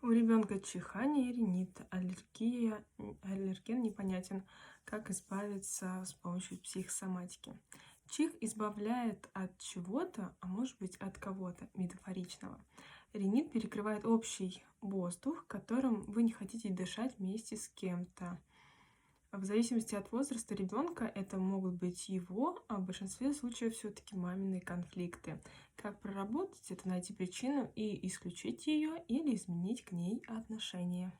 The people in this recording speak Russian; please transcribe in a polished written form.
У ребенка чихание и ринит, аллерген непонятен. Как избавиться с помощью психосоматики? Чих избавляет от чего-то, а может быть от кого-то, метафоричного. Ринит перекрывает общий воздух, которым вы не хотите дышать вместе с кем-то. В зависимости от возраста ребенка это могут быть его, а в большинстве случаев все-таки мамины конфликты. Как проработать это, найти причину и исключить ее или изменить к ней отношение.